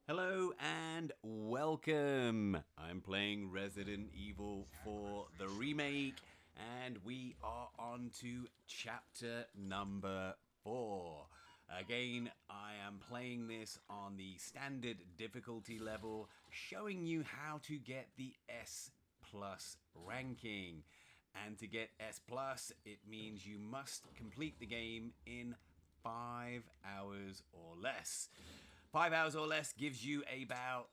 Hello and welcome. I'm playing Resident Evil 4 the remake, and we are on to chapter number 4. Again, I am playing this on the standard difficulty level, showing you how to get the S plus ranking. And to get S plus, it means you must complete the game in 5 hours or less. 5 hours or less gives you about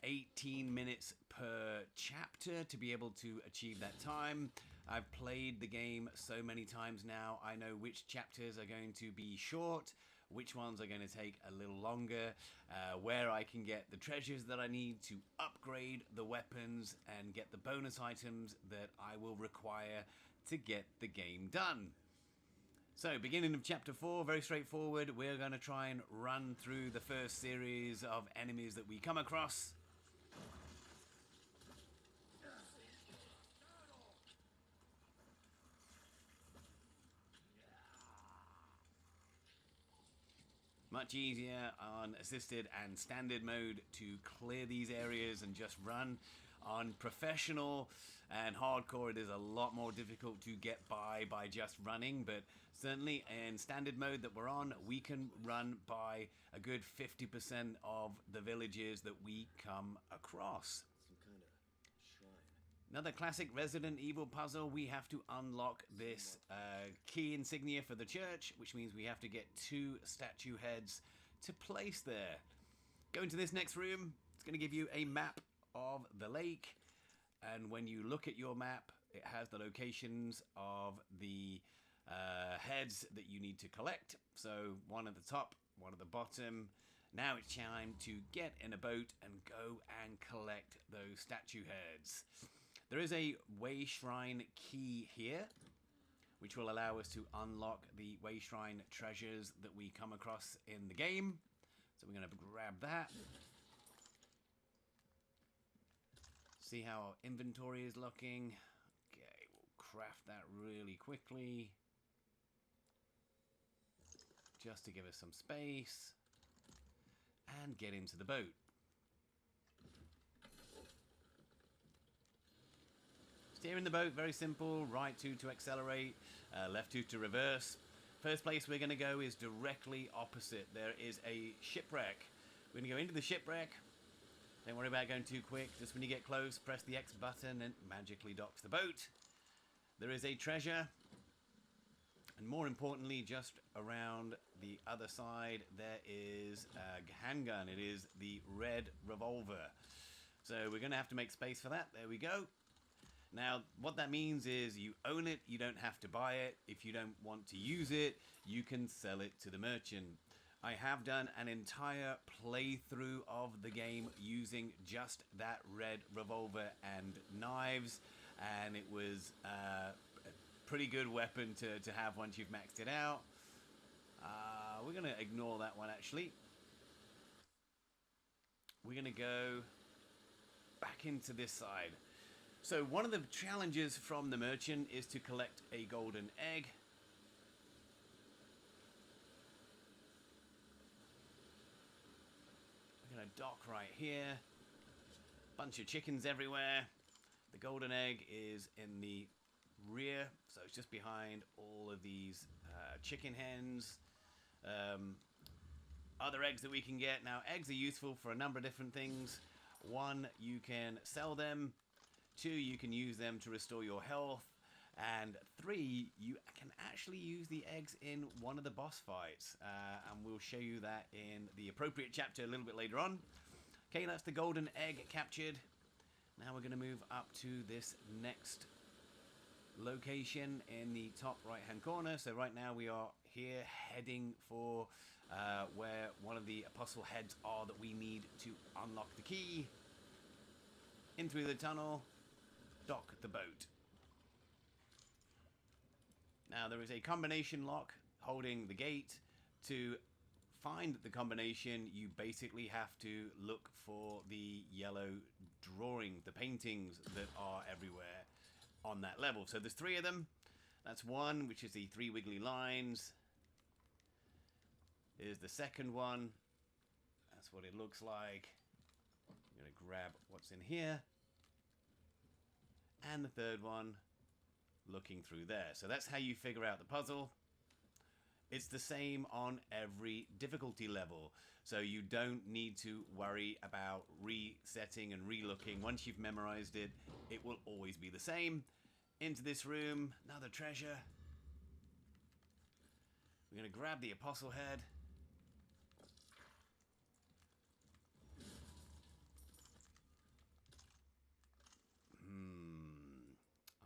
18 minutes per chapter to be able to achieve that time. I've played the game so many times now, I know which chapters are going to be short, which ones are going to take a little longer, where I can get the treasures that I need to upgrade the weapons and get the bonus items that I will require to get the game done. So, beginning of chapter 4, very straightforward. We're going to try and run through the first series of enemies that we come across. Much easier on assisted and standard mode to clear these areas and just run. On professional and hardcore, it is a lot more difficult to get by just running, but certainly in standard mode that we're on, we can run by a good 50% of the villages that we come across. Some kind of shrine. Another classic Resident Evil puzzle, we have to unlock this key insignia for the church, which means we have to get 2 statue heads to place there. Go into this next room, it's going to give you a map of the lake, and when you look at your map, it has the locations of the heads that you need to collect. So one at the top, one at the bottom. Now it's time to get in a boat and go and collect those statue heads. There is a way shrine key here, which will allow us to unlock the way shrine treasures that we come across in the game. So we're going to grab that. See how our inventory is looking. Okay, we'll craft that really quickly, just to give us some space, and get into the boat. Steering the boat, very simple. Right 2 to accelerate, left 2 to reverse. First place we're going to go is directly opposite. There is a shipwreck. We're going to go into the shipwreck. Don't worry about going too quick. Just when you get close, press the X button and it magically docks the boat. There is a treasure. And more importantly, just around the other side, there is a handgun. It is the red revolver. So we're going to have to make space for that. There we go. Now, what that means is you own it, you don't have to buy it. If you don't want to use it, you can sell it to the merchant. I have done an entire playthrough of the game using just that red revolver and knives, and it was a pretty good weapon to have once you've maxed it out. We're going to ignore that one, actually. We're going to go back into this side. So one of the challenges from the merchant is to collect a golden egg. We're going to dock right here. Bunch of chickens everywhere. The golden egg is in the rear, so it's just behind all of these chicken hens. Other eggs that we can get. Now, eggs are useful for a number of different things. 1, you can sell them. 2, you can use them to restore your health. And 3, you can actually use the eggs in one of the boss fights. And we'll show you that in the appropriate chapter a little bit later on. Okay, that's the golden egg captured. Now we're going to move up to this next location in the top right hand corner. So right now we are here heading for where one of the apostle heads are that we need to unlock the key. In through the tunnel, dock the boat. Now there is a combination lock holding the gate. To find the combination, you basically have to look for the yellow drawing, the paintings that are everywhere on that level. So there's 3 of them. That's one, which is the 3 wiggly lines. Here's the second one. That's what it looks like. I'm going to grab what's in here. And the third one, looking through there. So that's how you figure out the puzzle. It's the same on every difficulty level. So you don't need to worry about resetting and relooking. Once you've memorized it, it will always be the same. Into this room, another treasure. We're going to grab the apostle head.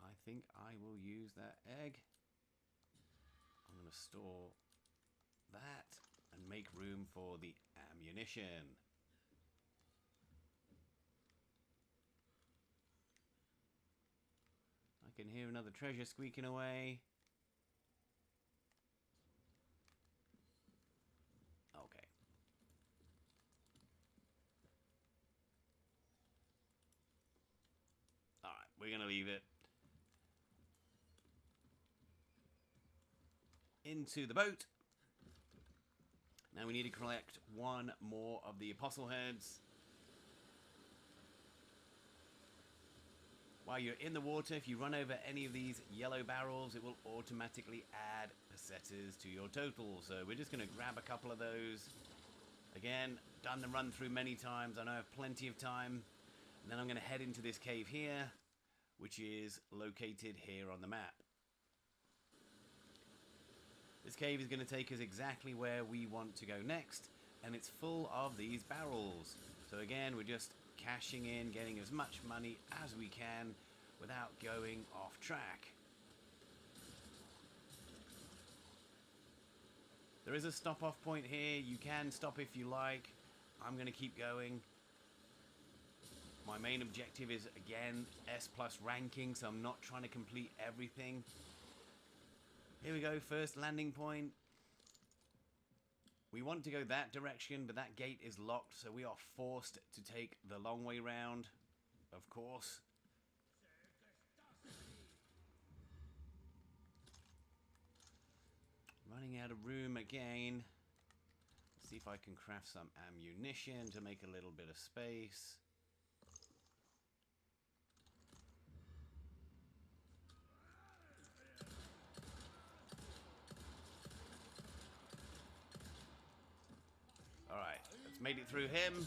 I think I will use that egg. I'm going to store that and make room for the ammunition. I can hear another treasure squeaking away. Okay. Alright, we're going to leave it. Into the boat. Now we need to collect one more of the apostle heads. While you're in the water, if you run over any of these yellow barrels, it will automatically add pesetas to your total. So we're just going to grab a couple of those. Again, done the run through many times. I know I have plenty of time. And then I'm going to head into this cave here, which is located here on the map. This cave is going to take us exactly where we want to go next, and it's full of these barrels. So again, we're just cashing in, getting as much money as we can without going off track. There is a stop-off point here. You can stop if you like. I'm going to keep going. My main objective is, again, S+ ranking, so I'm not trying to complete everything. Here we go, first landing point. We want to go that direction, but that gate is locked, so we are forced to take the long way round, of course. Running out of room again. Let's see if I can craft some ammunition to make a little bit of space. Alright, let's make it through him.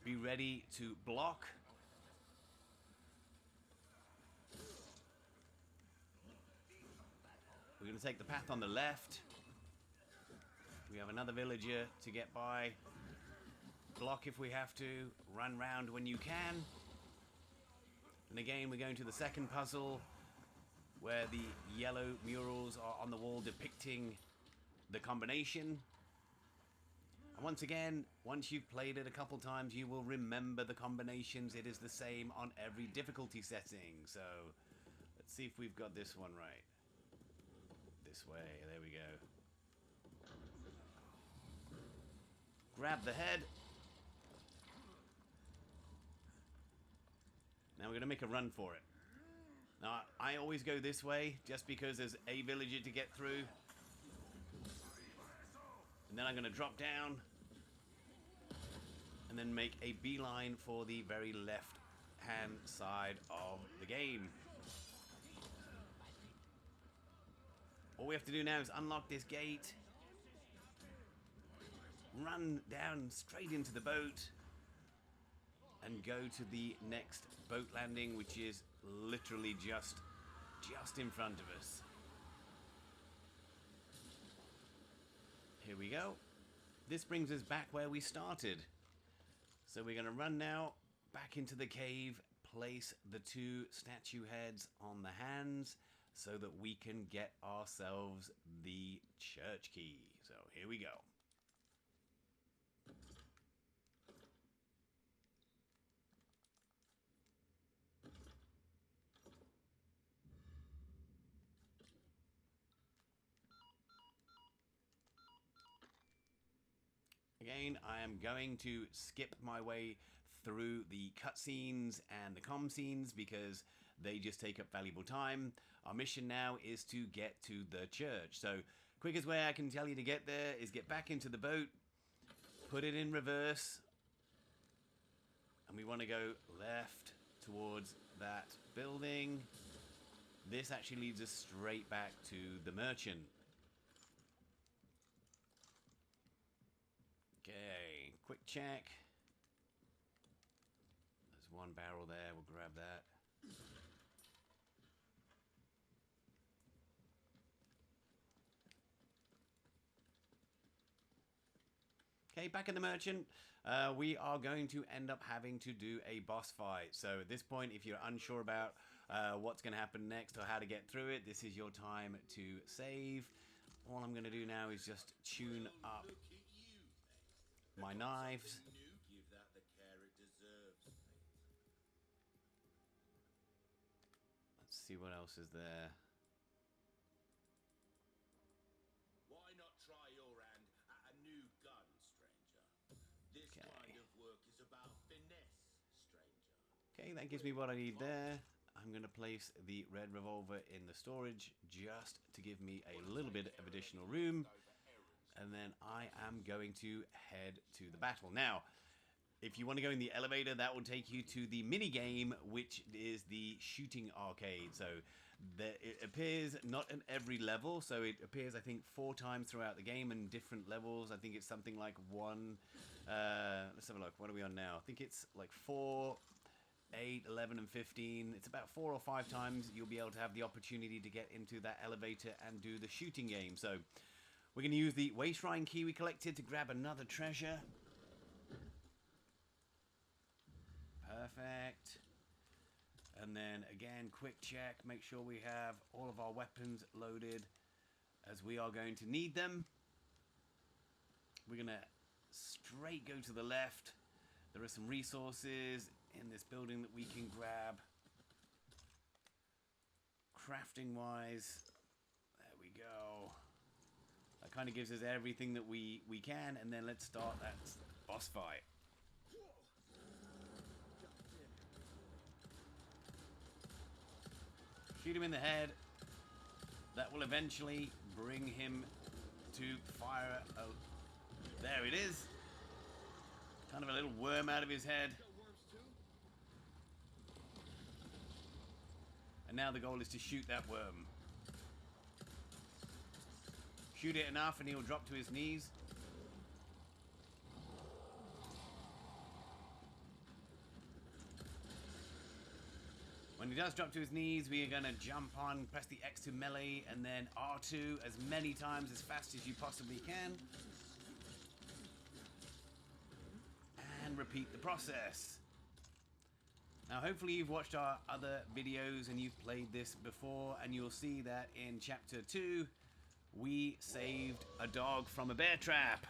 Be ready to block. We're going to take the path on the left. We have another villager to get by. Block if we have to. Run round when you can. And again, we're going to the second puzzle, where the yellow murals are on the wall depicting the combination. And once again, once you've played it a couple times, you will remember the combinations. It is the same on every difficulty setting. So let's see if we've got this one right. This way, there we go. Grab the head. Now we're going to make a run for it. Now, I always go this way, just because there's a villager to get through. And then I'm going to drop down. And then make a beeline for the very left-hand side of the game. All we have to do now is unlock this gate. Run down straight into the boat. And go to the next boat landing, which is literally just in front of us. Here we go. This brings us back where we started. So we're going to run now back into the cave, place the two statue heads on the hands so that we can get ourselves the church key. So here we go. Again, I am going to skip my way through the cutscenes and the comm scenes because they just take up valuable time. Our mission now is to get to the church. So, quickest way I can tell you to get there is get back into the boat, put it in reverse. And we want to go left towards that building. This actually leads us straight back to the merchant. Okay, quick check. There's one barrel there, we'll grab that. Okay, back in the merchant, we are going to end up having to do a boss fight. So at this point, if you're unsure about what's going to happen next or how to get through it, this is your time to save. All I'm going to do now is just tune up my knives. Let's see what else is there. Why not try your hand at a new gun, stranger? This kind of work is about finesse, stranger. Okay, that gives me what I need there. I'm going to place the red revolver in the storage just to give me a little bit of additional room. And then I am going to head to the battle. Now, if you want to go in the elevator, that will take you to the mini game, which is the shooting arcade. So it appears not in every level. So it appears, I think, 4 times throughout the game in different levels. I think it's something like 1. Let's have a look. What are we on now? I think it's like 4, 8, 11, and 15. It's about 4 or 5 times you'll be able to have the opportunity to get into that elevator and do the shooting game. So we're going to use the Way Shrine key we collected to grab another treasure. Perfect. And then again, quick check. Make sure we have all of our weapons loaded, as we are going to need them. We're going to straight go to the left. There are some resources in this building that we can grab. Crafting wise, there we go. That kind of gives us everything that we can, and then let's start that boss fight. Shoot him in the head. That will eventually bring him to fire. Oh, there it is. Kind of a little worm out of his head. And now the goal is to shoot that worm. Shoot it enough and he'll drop to his knees. When he does drop to his knees, we are going to jump on, press the X to melee, and then R2 as many times as fast as you possibly can. And repeat the process. Now hopefully you've watched our other videos and you've played this before, and you'll see that in chapter 2 we saved a dog from a bear trap.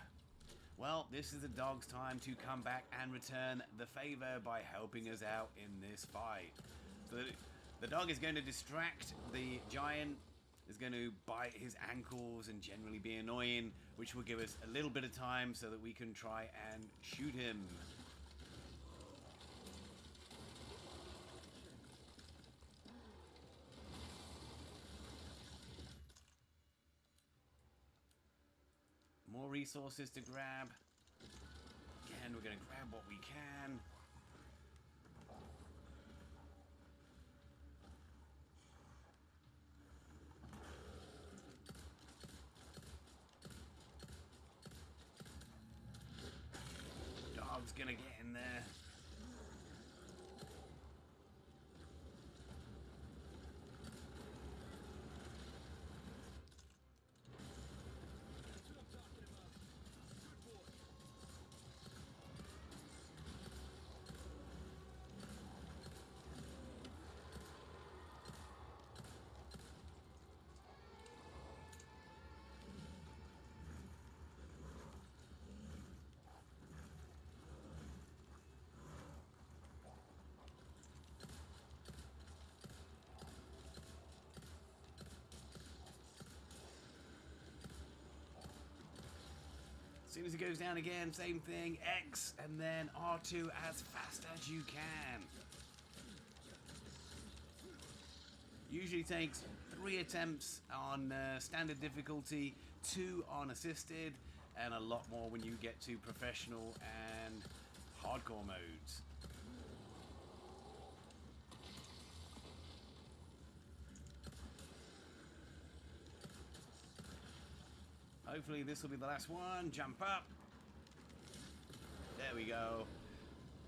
Well, this is the dog's time to come back and return the favor by helping us out in this fight. So the dog is going to distract the giant, is going to bite his ankles and generally be annoying, which will give us a little bit of time so that we can try and shoot him. More resources to grab. Again, we're going to grab what we can. Dog's going to get in there. As soon as it goes down again, same thing, X, and then R2 as fast as you can. Usually takes 3 attempts on standard difficulty, 2 on assisted, and a lot more when you get to professional and hardcore modes. Hopefully this will be the last one. Jump up. There we go.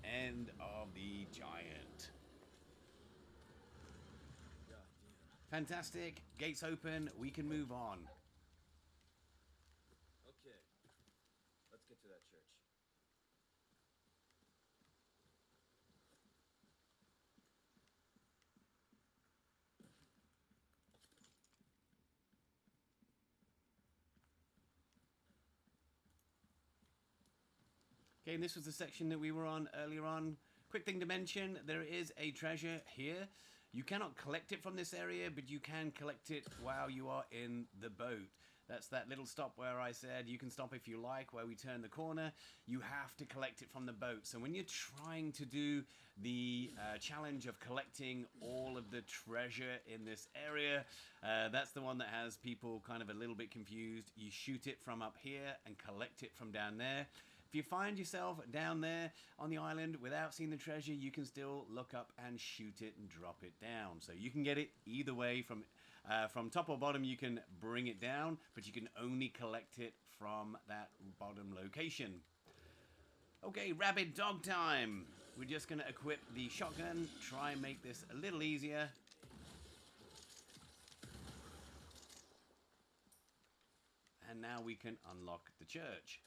End of the giant. Fantastic. Gates open. We can move on. Okay, let's get to that church. Okay, and this was the section that we were on earlier on. Quick thing to mention, there is a treasure here. You cannot collect it from this area, but you can collect it while you are in the boat. That's that little stop where I said you can stop if you like, where we turn the corner. You have to collect it from the boat. So when you're trying to do the challenge of collecting all of the treasure in this area, that's the one that has people kind of a little bit confused. You shoot it from up here and collect it from down there. If you find yourself down there on the island without seeing the treasure, you can still look up and shoot it and drop it down. So you can get it either way, from top or bottom. You can bring it down, but you can only collect it from that bottom location. Okay, rabid dog time. We're just going to equip the shotgun, try and make this a little easier. And now we can unlock the church.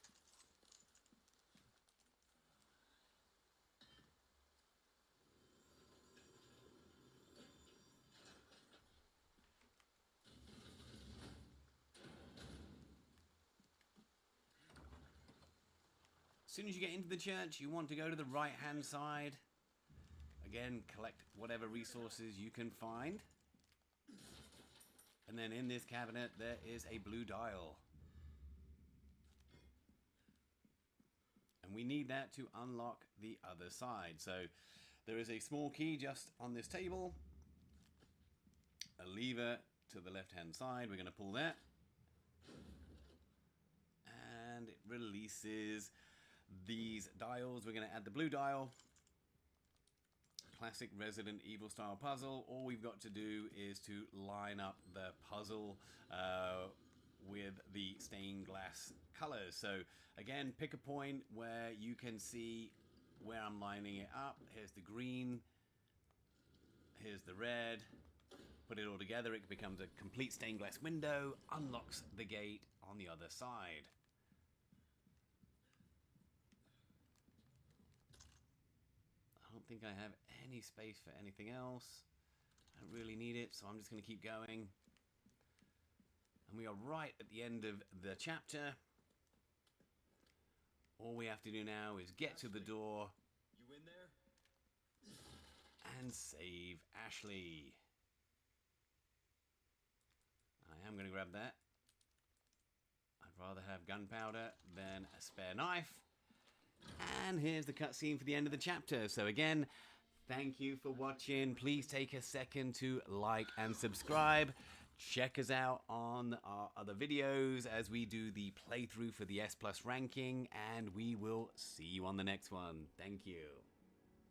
As soon as you get into the church, you want to go to the right-hand side. Again, collect whatever resources you can find. And then in this cabinet, there is a blue dial. And we need that to unlock the other side. So there is a small key just on this table. A lever to the left-hand side. We're going to pull that. And it releases these dials. We're going to add the blue dial. Classic Resident Evil style puzzle. All we've got to do is to line up the puzzle with the stained glass colors. So again, pick a point where you can see where I'm lining it up. Here's the green. Here's the red. Put it all together, it becomes a complete stained glass window, unlocks the gate on the other side. I don't think I have any space for anything else. I don't really need it, so I'm just going to keep going. And we are right at the end of the chapter. All we have to do now is get to the door. You in there? And save Ashley. I am going to grab that. I'd rather have gunpowder than a spare knife. And here's the cutscene for the end of the chapter. So again, thank you for watching. Please take a second to like and subscribe. Check us out on our other videos as we do the playthrough for the S+ ranking. And we will see you on the next one. Thank you.